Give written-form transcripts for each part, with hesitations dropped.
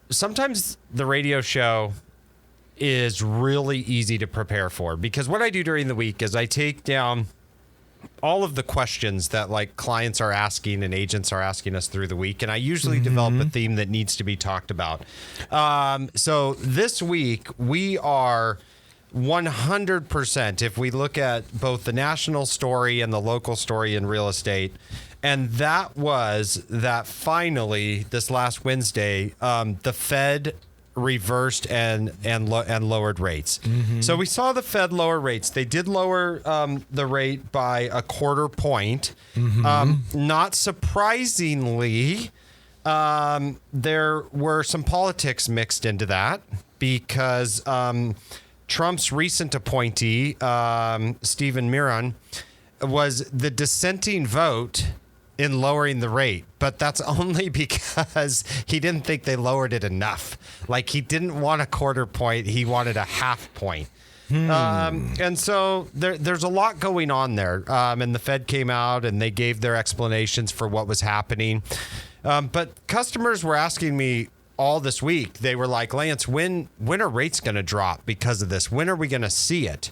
sometimes the radio show is really easy to prepare for, because what I do during the week is I take down all of the questions that like clients are asking and agents are asking us through the week. And I usually develop a theme that needs to be talked about. So this week we are 100%, if we look at both the national story and the local story in real estate, and that was that finally this last Wednesday, the Fed reversed and lowered rates. So we saw the Fed lower rates. They did lower the rate by a quarter point. Not surprisingly, there were some politics mixed into that, because Trump's recent appointee, Stephen Miron, was the dissenting vote in lowering the rate, but that's only because he didn't think they lowered it enough. Like, he didn't want a quarter point, he wanted a half point. And so there's a lot going on there. And the Fed came out and they gave their explanations for what was happening. But customers were asking me all this week, they were like, Lance, when are rates going to drop because of this? When are we going to see it?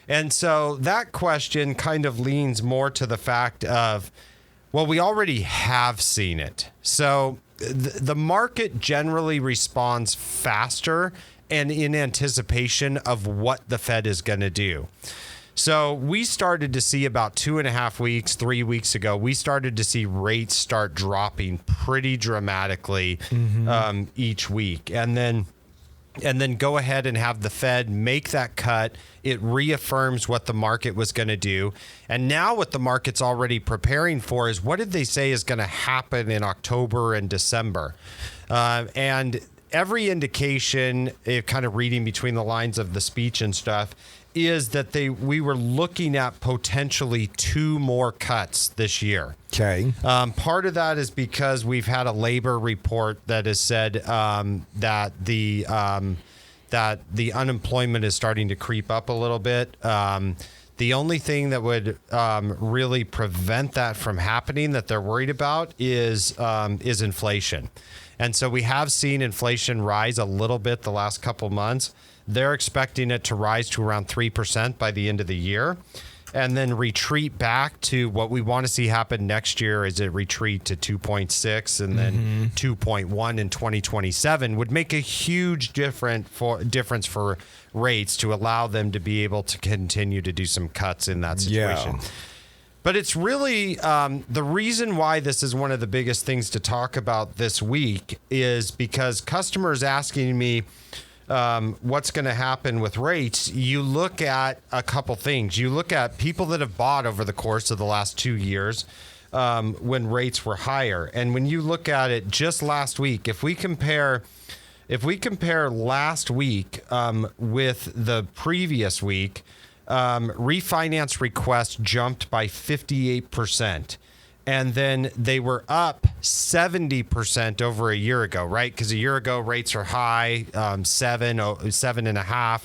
And so that question kind of leans more to the fact of, well, we already have seen it. So the market generally responds faster and in anticipation of what the Fed is going to do. So we started to see about 2.5 weeks, 3 weeks ago, we started to see rates start dropping pretty dramatically each week. And then go ahead and have the Fed make that cut. It reaffirms what the market was going to do. And now what the market's already preparing for is, what did they say is going to happen in October and December? And every indication, kind of reading between the lines of the speech and stuff, is that we were looking at potentially 2 more cuts this year. Okay. Part of that is because we've had a labor report that has said that the unemployment is starting to creep up a little bit. The only thing that would really prevent that from happening that they're worried about is inflation. And so we have seen inflation rise a little bit the last couple months. They're expecting it to rise to around 3% by the end of the year, and then retreat back to what we want to see happen next year, is it retreat to 2.6 and then 2.1 in 2027 would make a huge difference for rates to allow them to be able to continue to do some cuts in that situation. Yeah. But it's really the reason why this is one of the biggest things to talk about this week is because customers asking me, what's going to happen with rates. You look at a couple things. You look at people that have bought over the course of the last 2 years when rates were higher. And when you look at it just last week, if we compare last week with the previous week, refinance requests jumped by 58%. And then they were up 70% over a year ago, right? Because a year ago rates are high, 7.5,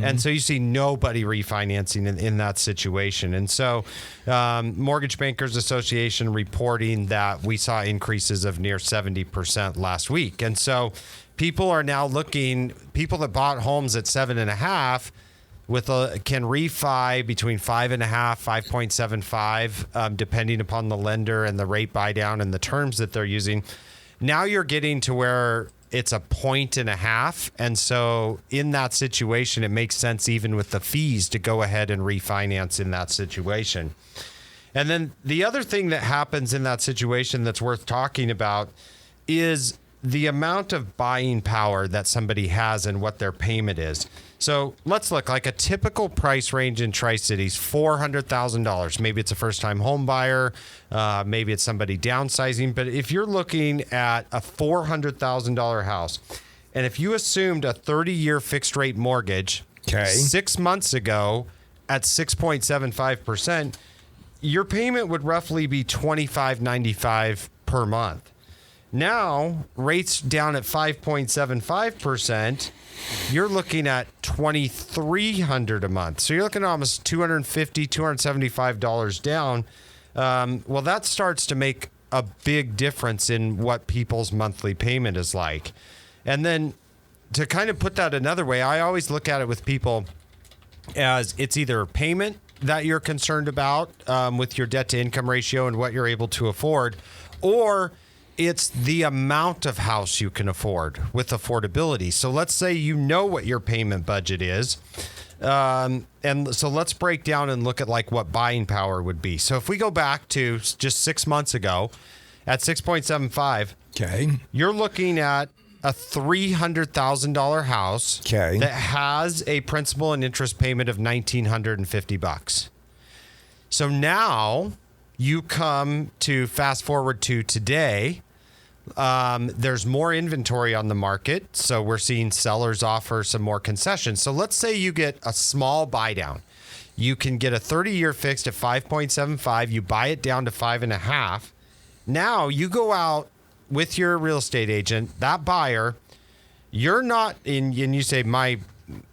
and so you see nobody refinancing in that situation. And so, Mortgage Bankers Association reporting that we saw increases of near 70% last week, and so people are now looking. People that bought homes at 7.5. Can refi between 5.5, 5.75, depending upon the lender and the rate buy down and the terms that they're using. Now you're getting to where it's 1.5. And so in that situation, it makes sense even with the fees to go ahead and refinance in that situation. And then the other thing that happens in that situation that's worth talking about is the amount of buying power that somebody has and what their payment is. So let's look like a typical price range in Tri-Cities, $400,000. Maybe it's a first-time home buyer. Maybe it's somebody downsizing. But if you're looking at a $400,000 house, and if you assumed a 30-year fixed-rate mortgage 6 months ago at 6.75%, your payment would roughly be $25.95 per month. Now, rates down at 5.75%, you're looking at $2,300 a month. So you're looking at almost $250, $275 down. Well, that starts to make a big difference in what people's monthly payment is like. And then to kind of put that another way, I always look at it with people as it's either payment that you're concerned about with your debt to income ratio and what you're able to afford, or it's the amount of house you can afford with affordability. So let's say you know what your payment budget is. And so let's break down and look at like what buying power would be. So if we go back to just 6 months ago at 6.75, Okay. you're looking at a $300,000 house Okay. that has a principal and interest payment of $1,950. So now you come to fast forward to today. There's more inventory on the market, so we're seeing sellers offer some more concessions. So let's say you get a small buy down. You can get a 30-year fixed at 5.75. You buy it down to 5.5. Now you go out with your real estate agent, that buyer, you're not in, and you say, my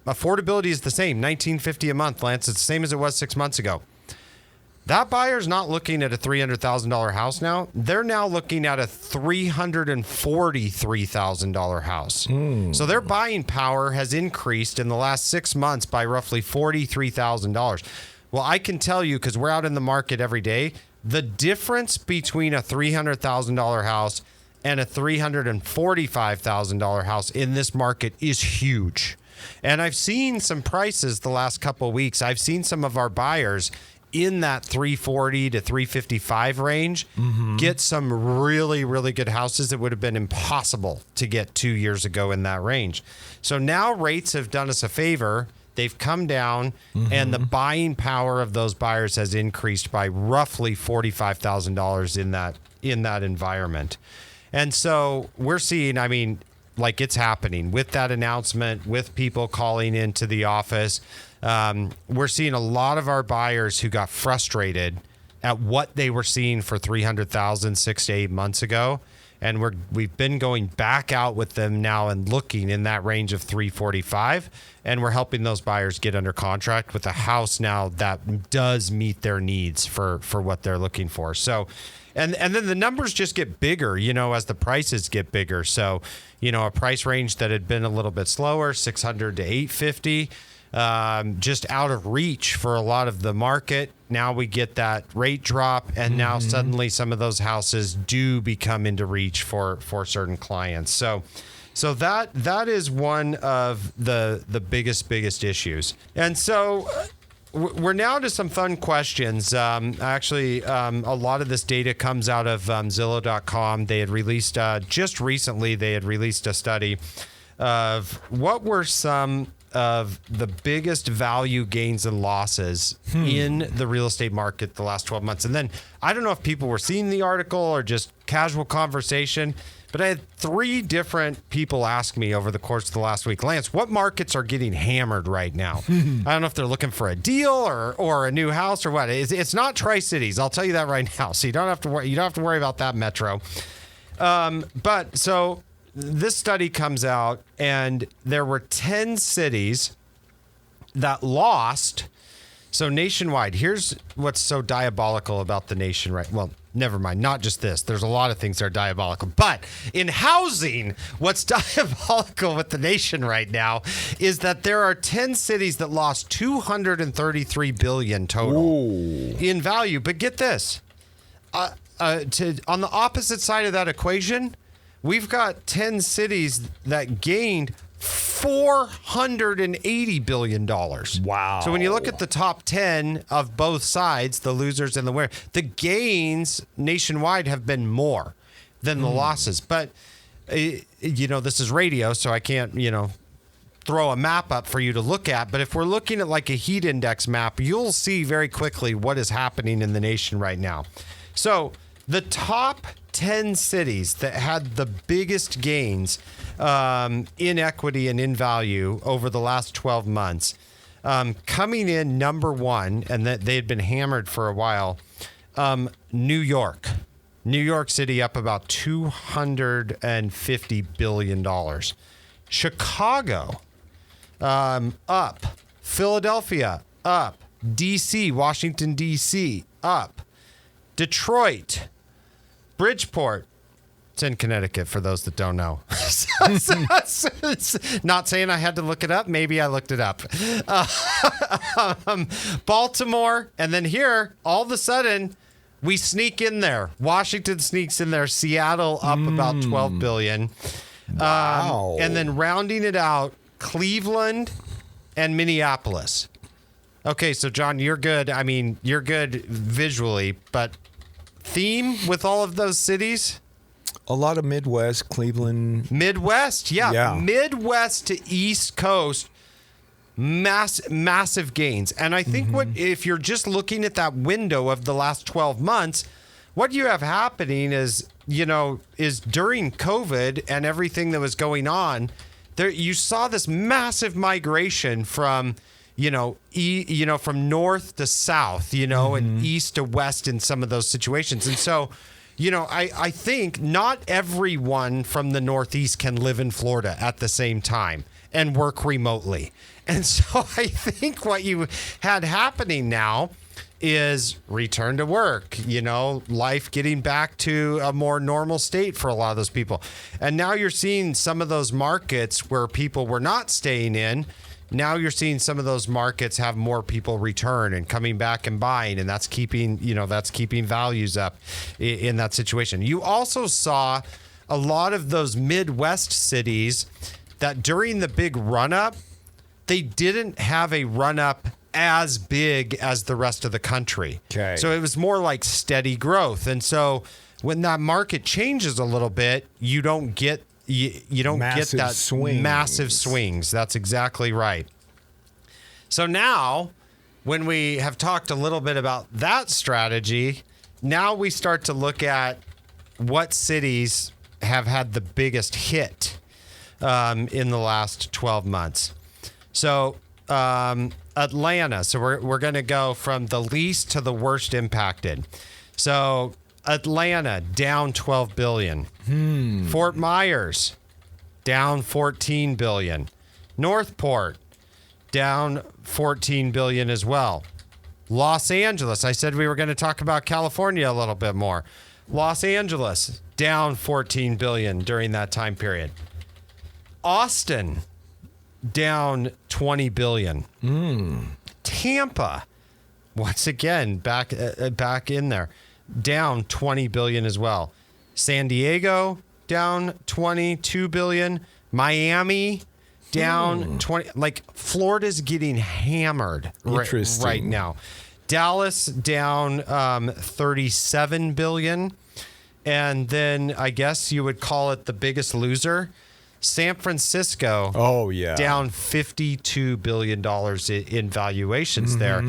affordability is the same, $1,950 a month, Lance. It's the same as it was 6 months ago. That buyer's not looking at a $300,000 house now. They're now looking at a $343,000 house. So their buying power has increased in the last 6 months by roughly $43,000. Well, I can tell you, because we're out in the market every day, the difference between a $300,000 house and a $345,000 house in this market is huge. And I've seen some prices the last couple of weeks. I've seen some of our buyers in that 340 to 355 range get some really, really good houses that would have been impossible to get 2 years ago in that range. So now rates have done us a favor. They've come down, and the buying power of those buyers has increased by roughly $45,000 in that environment. And so we're seeing, I mean, like it's happening with that announcement, with people calling into the office. We're seeing a lot of our buyers who got frustrated at what they were seeing for $300,000 6 to 8 months ago. And we've been going back out with them now and looking in that range of 345, and we're helping those buyers get under contract with a house now that does meet their needs for what they're looking for. So, and then the numbers just get bigger, you know, as the prices get bigger. So, you know, a price range that had been a little bit slower, 600 to 850, just out of reach for a lot of the market. Now we get that rate drop, and now suddenly some of those houses do become into reach for certain clients. So that is one of the biggest issues. And so we're now to some fun questions. Actually, a lot of this data comes out of Zillow.com. They had released just recently. They had released a study of what were some of the biggest value gains and losses in the real estate market the last 12 months. And then I don't know if people were seeing the article or just casual conversation, but I had 3 different people ask me over the course of the last week, Lance, what markets are getting hammered right now? I don't know if they're looking for a deal or a new house or what. It's not Tri-Cities. I'll tell you that right now. So you don't have to worry about that metro. But so this study comes out, and there were 10 cities that lost. So nationwide, here's what's so diabolical about the nation, right? Well, never mind. Not just this. There's a lot of things that are diabolical. But in housing, what's diabolical with the nation right now is that there are 10 cities that lost $233 billion total in value. But get this. On the opposite side of that equation, we've got 10 cities that gained $480 billion. Wow. So when you look at the top 10 of both sides, the losers and the winners, the gains nationwide have been more than the losses. But, you know, this is radio, so I can't, you know, throw a map up for you to look at. But if we're looking at like a heat index map, you'll see very quickly what is happening in the nation right now. So the top 10 cities that had the biggest gains in equity and in value over the last 12 months, coming in number 1, and that they had been hammered for a while, New York City up about $250 billion. Chicago up. Philadelphia up. DC, Washington, D.C. up. Detroit, Bridgeport, It's in Connecticut for those that don't know. Not saying I had to look it up. Maybe I looked it up. Baltimore. And then here, all of a sudden, we sneak in there. Washington sneaks in there. Seattle up about 12 billion. Wow. And then rounding it out, Cleveland and Minneapolis. Okay, so John, you're good. I mean, you're good visually, but theme with all of those cities? A lot of Midwest, Cleveland. Midwest, yeah. Midwest to East Coast, massive gains. And I think if you're just looking at that window of the last 12 months, what you have happening is during COVID and everything that was going on, there you saw this massive migration from from north to south, and east to west in some of those situations. And so, I think not everyone from the Northeast can live in Florida at the same time and work remotely. And so I think what you had happening now is return to work, life getting back to a more normal state for a lot of those people. And now you're seeing some of those markets where people were not staying in. Now you're seeing some of those markets have more people return and coming back and buying, and that's keeping values up in that situation. You also saw a lot of those Midwest cities that during the big run-up, they didn't have a run-up as big as the rest of the country. Okay. So it was more like steady growth. And so when that market changes a little bit, you don't get Massive that swings. massive swings. That's exactly right. So now, when we have talked a little bit about that strategy, now we start to look at what cities have had the biggest hit in the last 12 months. So Atlanta. So we're going to go from the least to the worst impacted. So Atlanta down 12 billion. Fort Myers down 14 billion. Northport down 14 billion as well. Los Angeles, I said we were going to talk about California a little bit more. Los Angeles down 14 billion during that time period. Austin down 20 billion. Tampa, once again, back in there, down 20 billion as well. San Diego down 22 billion. Miami down 20. Like Florida's getting hammered right now. Dallas down 37 billion. And then I guess you would call it the biggest loser. San Francisco, down $52 billion in valuations there.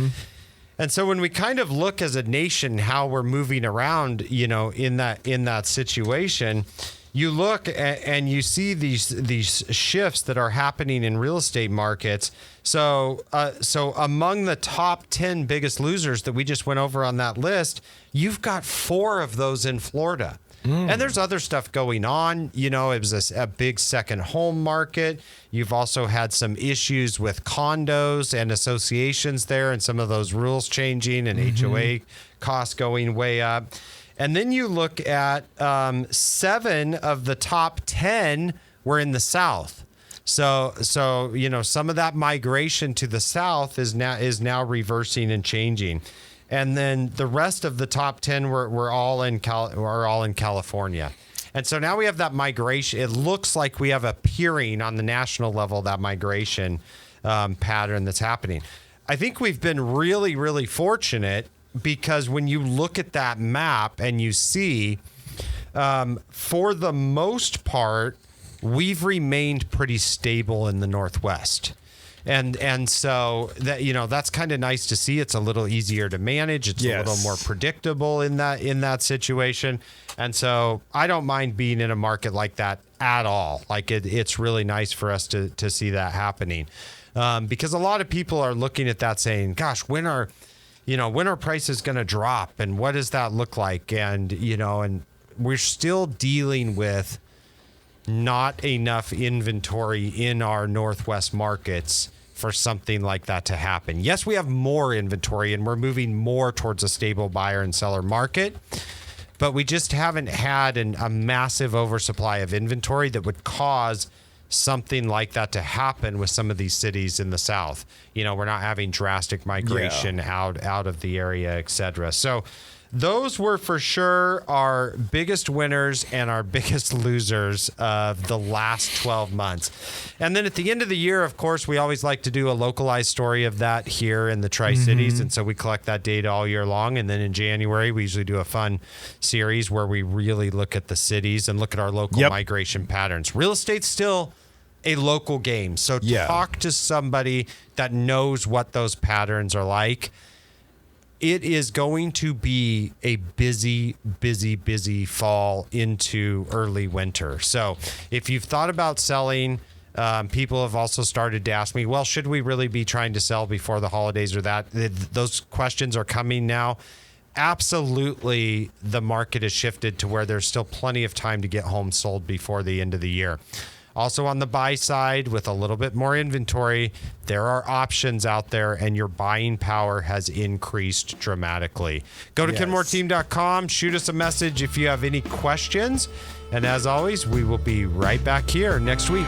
And so when we kind of look as a nation how we're moving around, in that situation, you look and you see these shifts that are happening in real estate markets. So among the top 10 biggest losers that we just went over on that list, you've got 4 of those in Florida. And there's other stuff going on. It was a big second home market. You've also had some issues with condos and associations there and some of those rules changing and HOA costs going way up. And then you look at 7 of the top 10 were in the South. So some of that migration to the South is now reversing and changing. And then the rest of the top 10 were all in California. And so now we have that migration. It looks like we have a peering on the national level, that migration pattern that's happening. I think we've been really, really fortunate because when you look at that map and you see, for the most part, we've remained pretty stable in the Northwest. And so that that's kind of nice to see. It's a little easier to manage. It's a little more predictable in that situation. And so I don't mind being in a market like that at all. Like it's really nice for us to see that happening. Because a lot of people are looking at that saying, gosh, when are prices going to drop and what does that look like? And and we're still dealing with not enough inventory in our Northwest markets for something like that to happen. Yes, we have more inventory and we're moving more towards a stable buyer and seller market, but we just haven't had a massive oversupply of inventory that would cause something like that to happen with some of these cities in the South. We're not having drastic migration out of the area, et cetera. So those were for sure our biggest winners and our biggest losers of the last 12 months. And then at the end of the year, of course, we always like to do a localized story of that here in the Tri-Cities. And so we collect that data all year long. And then in January, we usually do a fun series where we really look at the cities and look at our local migration patterns. Real estate's still a local game. So talk to somebody that knows what those patterns are like. It is going to be a busy fall into early winter. So if you've thought about selling, people have also started to ask me, well, should we really be trying to sell before the holidays or that? Those questions are coming now. Absolutely, the market has shifted to where there's still plenty of time to get homes sold before the end of the year. Also on the buy side, with a little bit more inventory, there are options out there and your buying power has increased dramatically. Go to kenmoreteam.com, shoot us a message if you have any questions. And as always, we will be right back here next week.